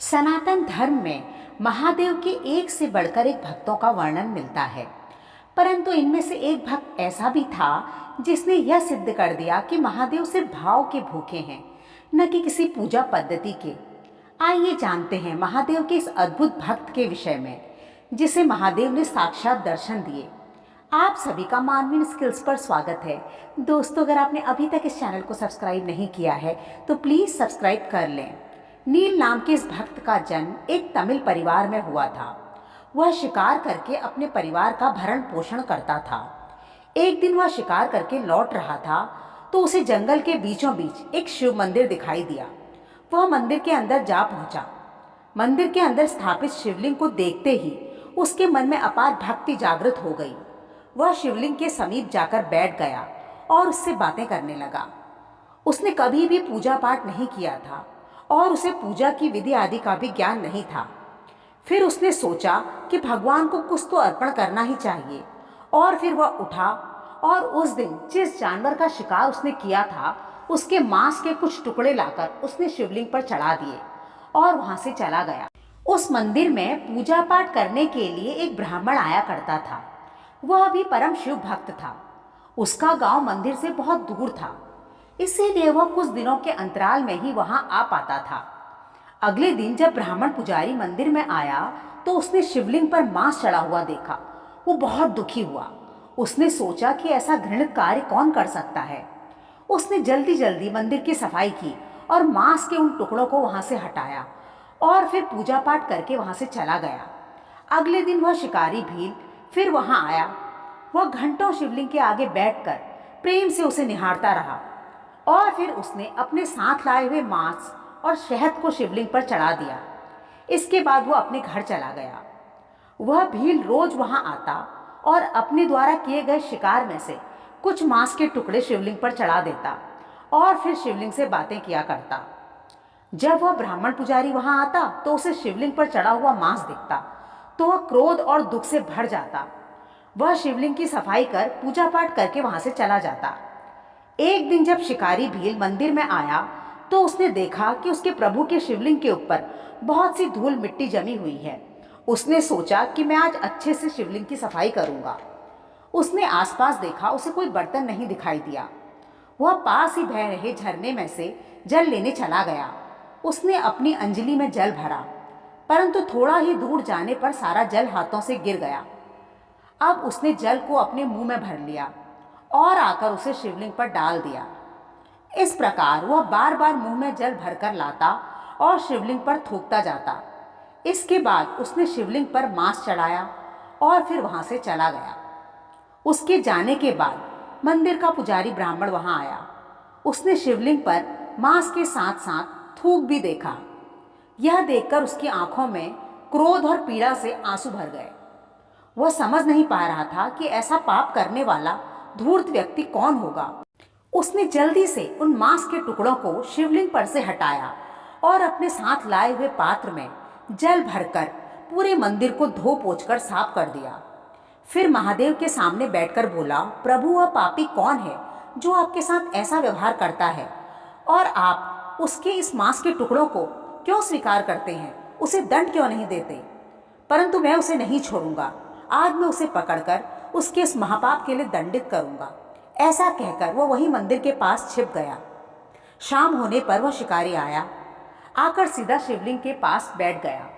सनातन धर्म में महादेव के एक से बढ़कर एक भक्तों का वर्णन मिलता है। परंतु इनमें से एक भक्त ऐसा भी था जिसने यह सिद्ध कर दिया कि महादेव सिर्फ भाव के भूखे हैं, न कि किसी पूजा पद्धति के। आइए जानते हैं महादेव के इस अद्भुत भक्त के विषय में, जिसे महादेव ने साक्षात दर्शन दिए। आप सभी का मानवीय स्किल्स पर स्वागत है। दोस्तों, अगर आपने अभी तक इस चैनल को सब्सक्राइब नहीं किया है तो प्लीज़ सब्सक्राइब कर लें। नील नाम के इस भक्त का जन्म एक तमिल परिवार में हुआ था। वह शिकार करके अपने परिवार का भरण पोषण करता था। एक दिन वह शिकार करके लौट रहा था तो उसे जंगल के बीचों बीच एक शिव मंदिर दिखाई दिया। वह मंदिर के अंदर जा पहुंचा। मंदिर के अंदर स्थापित शिवलिंग को देखते ही उसके मन में अपार भक्ति जागृत हो गई। वह शिवलिंग के समीप जाकर बैठ गया और उससे बातें करने लगा। उसने कभी भी पूजा पाठ नहीं किया था और उसे पूजा की विधि आदि का भी ज्ञान नहीं था। फिर उसने सोचा कि भगवान को कुछ तो अर्पण करना ही चाहिए, और फिर वह उठा और उस दिन जिस जानवर का शिकार उसने किया था उसके मांस के कुछ टुकड़े लाकर उसने शिवलिंग पर चढ़ा दिए और वहां से चला गया। उस मंदिर में पूजा पाठ करने के लिए एक ब्राह्मण आया करता था। वह भी परम शिव भक्त था। उसका गांव मंदिर से बहुत दूर था, इसीलिए वह कुछ दिनों के अंतराल में ही वहां आ पाता था। अगले दिन जब ब्राह्मण पुजारी मंदिर में आया तो उसने शिवलिंग पर मांस चढ़ा हुआ देखा। वो बहुत दुखी हुआ। उसने सोचा कि ऐसा घृणित कार्य कौन कर सकता है। उसने जल्दी जल्दी मंदिर की सफाई की और मांस के उन टुकड़ों को वहां से हटाया और फिर पूजा पाठ करके वहां से चला गया। अगले दिन वह शिकारी भील फिर वहां आया। वह घंटों शिवलिंग के आगे बैठकर प्रेम से उसे निहारता रहा और फिर उसने अपने साथ लाए हुए मांस और शहद को शिवलिंग पर चढ़ा दिया। इसके बाद वह अपने घर चला गया। वह भील रोज वहां आता और अपने द्वारा किए गए शिकार में से कुछ मांस के टुकड़े शिवलिंग पर चढ़ा देता और फिर शिवलिंग से बातें किया करता। जब वह ब्राह्मण पुजारी वहां आता तो उसे शिवलिंग पर चढ़ा हुआ मांस दिखता तो वह क्रोध और दुख से भर जाता। वह शिवलिंग की सफाई कर पूजा पाठ करके वहां से चला जाता। एक दिन जब शिकारी भील मंदिर में आया तो उसने देखा कि उसके प्रभु के शिवलिंग के ऊपर बहुत सी धूल मिट्टी जमी हुई है। उसने सोचा कि मैं आज अच्छे से शिवलिंग की सफाई करूंगा। उसने आसपास देखा, उसे कोई बर्तन नहीं दिखाई दिया। वह पास ही बह रहे झरने में से जल लेने चला गया। उसने अपनी अंजलि में जल भरा, परंतु थोड़ा ही दूर जाने पर सारा जल हाथों से गिर गया। अब उसने जल को अपने मुंह में भर लिया और आकर उसे शिवलिंग पर डाल दिया। इस प्रकार वह बार बार मुंह में जल भरकर लाता और शिवलिंग पर थूकता जाता। इसके बाद उसने शिवलिंग पर मांस चढ़ाया और फिर वहां से चला गया। उसके जाने के बाद मंदिर का पुजारी ब्राह्मण वहां आया। उसने शिवलिंग पर मांस के साथ साथ थूक भी देखा। यह देखकर उसकी आंखों में क्रोध और पीड़ा से आंसू भर गए। वह समझ नहीं पा रहा था कि ऐसा पाप करने वाला धूर्त व्यक्ति कौन होगा। उसने जल्दी से उन मांस के टुकड़ों को शिवलिंग पर से हटाया और अपने साथ लाए हुए पात्र में जल भरकर पूरे मंदिर को धो पोंछकर साफ कर दिया। फिर महादेव के सामने बैठकर बोला, प्रभु, वह पापी कौन है जो आपके साथ ऐसा व्यवहार करता है और आप उसके इस मांस के टुकड़ों को क्यों स्वीकार करते हैं? उसे दंड क्यों नहीं देते? परंतु मैं उसे नहीं छोड़ूंगा। आज मैं उसे पकड़कर उसके इस महापाप के लिए दंडित करूंगा। ऐसा कहकर वह वही मंदिर के पास छिप गया। शाम होने पर वह शिकारी आया, आकर सीधा शिवलिंग के पास बैठ गया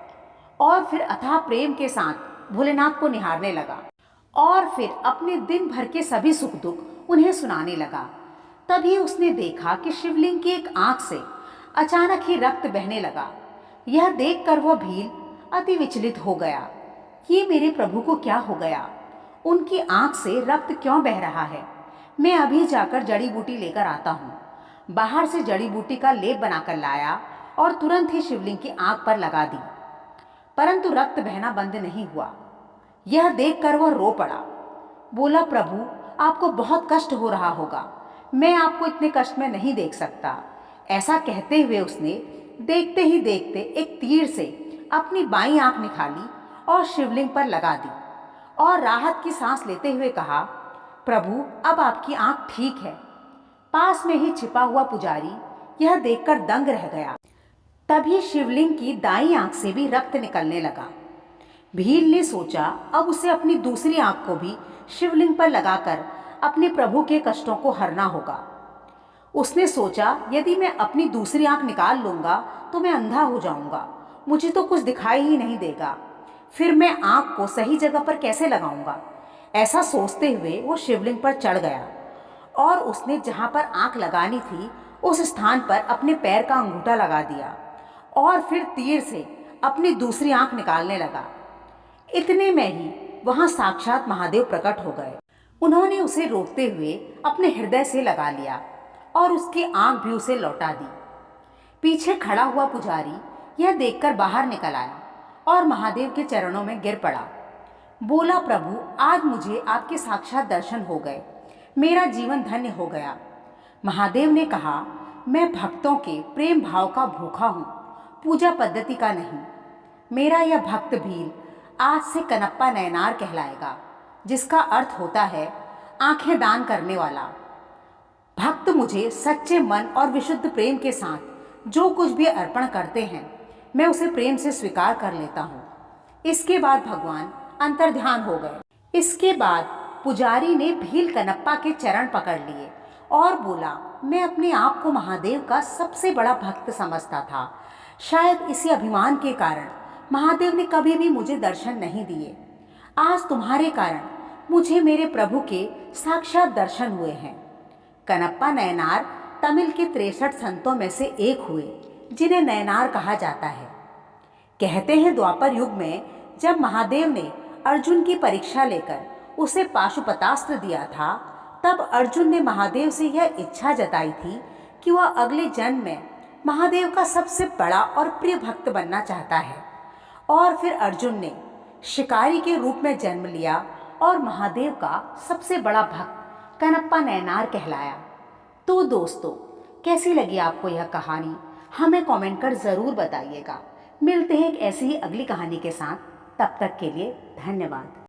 और फिर अथाह प्रेम के साथ भोलेनाथ को निहारने लगा और फिर अपने दिन भर के सभी सुख दुख उन्हें सुनाने लगा। तभी उसने देखा कि शिवलिंग की एक आंख से अचानक ही रक्त बहने लगा। यह देखकर वह भील अति विचलित हो गया। ये मेरे प्रभु को क्या हो गया? उनकी आंख से रक्त क्यों बह रहा है? मैं अभी जाकर जड़ी बूटी लेकर आता हूँ। बाहर से जड़ी बूटी का लेप बनाकर लाया और तुरंत ही शिवलिंग की आंख पर लगा दी, परंतु रक्त बहना बंद नहीं हुआ। यह देखकर वह रो पड़ा। बोला, प्रभु, आपको बहुत कष्ट हो रहा होगा। मैं आपको इतने कष्ट में नहीं देख सकता। ऐसा कहते हुए उसने देखते ही देखते एक तीर से अपनी बाईं आंख निकाली और शिवलिंग पर लगा दी और राहत की सांस लेते हुए कहा, प्रभु, अब आपकी आंख ठीक है। पास में ही छिपा हुआ पुजारी यह देखकर दंग रह गया। तभी शिवलिंग की दाईं आंख से भी रक्त निकलने लगा। भील ने सोचा अब उसे अपनी दूसरी आंख को भी शिवलिंग पर लगाकर अपने प्रभु के कष्टों को हरना होगा। उसने सोचा यदि मैं अपनी दूसरी आंख निकाल लूंगा तो मैं अंधा हो जाऊंगा, मुझे तो कुछ दिखाई ही नहीं देगा, फिर मैं आंख को सही जगह पर कैसे लगाऊंगा। ऐसा सोचते हुए वो शिवलिंग पर चढ़ गया और उसने जहां पर आंख लगानी थी उस स्थान पर अपने पैर का अंगूठा लगा दिया और फिर तीर से अपनी दूसरी आंख निकालने लगा। इतने में ही वहां साक्षात महादेव प्रकट हो गए। उन्होंने उसे रोकते हुए अपने हृदय से लगा लिया और उसकी आंख भी उसे लौटा दी। पीछे खड़ा हुआ पुजारी यह देखकर बाहर निकल आया और महादेव के चरणों में गिर पड़ा। बोला, प्रभु आज मुझे आपके साक्षात दर्शन हो गए, मेरा जीवन धन्य हो गया। महादेव ने कहा, मैं भक्तों के प्रेम भाव का भूखा हूँ, पूजा पद्धति का नहीं। मेरा यह भक्त भील आज से कनप्पा नयनार कहलाएगा, जिसका अर्थ होता है आंखें दान करने वाला। भक्त मुझे सच्चे मन और विशुद्ध प्रेम के साथ जो कुछ भी अर्पण करते हैं मैं उसे प्रेम से स्वीकार कर लेता हूँ। इसके बाद भगवान अंतर्ध्यान हो गए। इसके बाद पुजारी ने भील कनप्पा के चरण पकड़ लिए और बोला, मैं अपने आप को महादेव का सबसे बड़ा भक्त समझता था। शायद इसी अभिमान के कारण महादेव ने कभी भी मुझे दर्शन नहीं दिए। आज तुम्हारे कारण मुझे मेरे प्रभु के साक्षात दर्शन हुए हैं। कनप्पा नयनार तमिल के 63 संतों में से एक हुए जिन्हें नयनार कहा जाता है। कहते हैं द्वापर युग में जब महादेव ने अर्जुन की परीक्षा लेकर उसे पाशुपतास्त्र दिया था, तब अर्जुन ने महादेव से यह इच्छा जताई थी कि वह अगले जन्म में महादेव का सबसे बड़ा और प्रिय भक्त बनना चाहता है। और फिर अर्जुन ने शिकारी के रूप में जन्म लिया और महादेव का सबसे बड़ा भक्त कनप्पा नयनार कहलाया। तो दोस्तों, कैसी लगी आपको यह कहानी, हमें कमेंट कर ज़रूर बताइएगा। मिलते हैं एक ऐसी ही अगली कहानी के साथ, तब तक के लिए धन्यवाद।